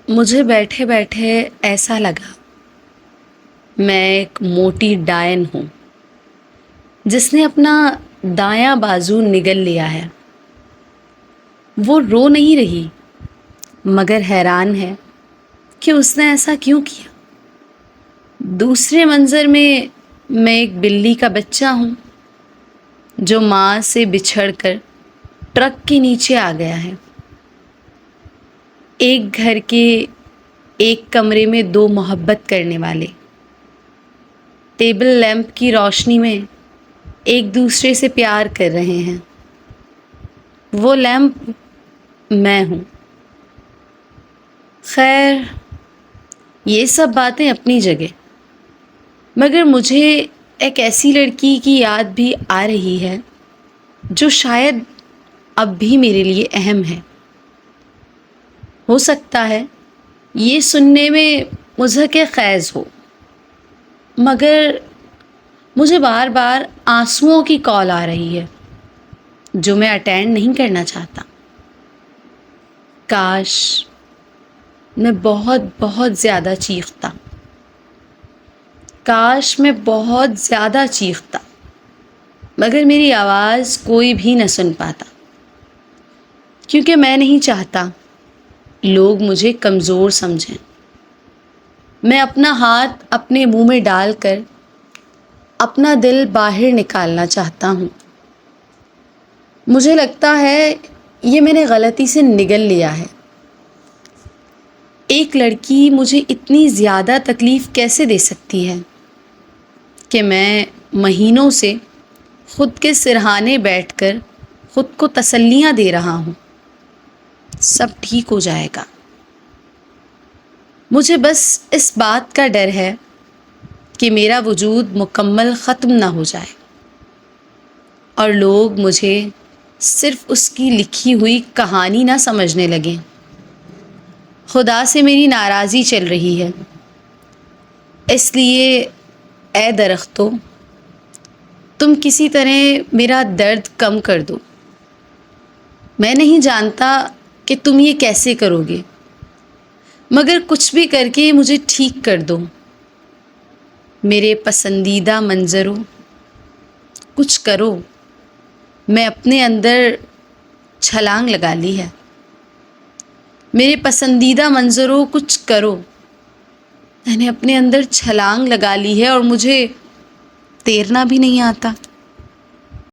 مجھے بیٹھے بیٹھے ایسا لگا میں ایک موٹی ڈائن ہوں جس نے اپنا دایاں بازو نگل لیا ہے۔ وہ رو نہیں رہی مگر حیران ہے کہ اس نے ایسا کیوں کیا۔ دوسرے منظر میں ایک بلی کا بچہ ہوں جو ماں سے بچھڑ کر ٹرک کے نیچے آ گیا ہے۔ ایک گھر کے ایک کمرے میں دو محبت کرنے والے ٹیبل لیمپ کی روشنی میں ایک دوسرے سے پیار کر رہے ہیں۔ وہ لیمپ میں ہوں۔ خیر، یہ سب باتیں اپنی جگہ، مگر مجھے ایک ایسی لڑکی کی یاد بھی آ رہی ہے جو شاید اب بھی میرے لیے اہم ہے۔ ہو سکتا ہے یہ سننے میں مضحک خیز ہو، مگر مجھے بار بار آنسوؤں کی کال آ رہی ہے جو میں اٹینڈ نہیں کرنا چاہتا۔ کاش میں بہت بہت زیادہ چیختا، کاش میں بہت زیادہ چیختا، مگر میری آواز کوئی بھی نہ سن پاتا، کیونکہ میں نہیں چاہتا لوگ مجھے کمزور سمجھیں۔ میں اپنا ہاتھ اپنے منہ میں ڈال کر اپنا دل باہر نکالنا چاہتا ہوں۔ مجھے لگتا ہے یہ میں نے غلطی سے نگل لیا ہے۔ ایک لڑکی مجھے اتنی زیادہ تکلیف کیسے دے سکتی ہے کہ میں مہینوں سے خود کے سرہانے بیٹھ کر خود کو تسلیاں دے رہا ہوں، سب ٹھیک ہو جائے گا۔ مجھے بس اس بات کا ڈر ہے کہ میرا وجود مکمل ختم نہ ہو جائے اور لوگ مجھے صرف اس کی لکھی ہوئی کہانی نہ سمجھنے لگیں۔ خدا سے میری ناراضی چل رہی ہے، اس لیے اے درختو، تم کسی طرح میرا درد کم کر دو۔ میں نہیں جانتا کہ تم یہ کیسے کرو گے، مگر کچھ بھی کر کے مجھے ٹھیک کر دو۔ میرے پسندیدہ منظروں، کچھ کرو۔ میں اپنے اندر چھلانگ لگا لی ہے۔ میرے پسندیدہ منظروں، کچھ کرو۔ میں نے اپنے اندر چھلانگ لگا لی ہے اور مجھے تیرنا بھی نہیں آتا۔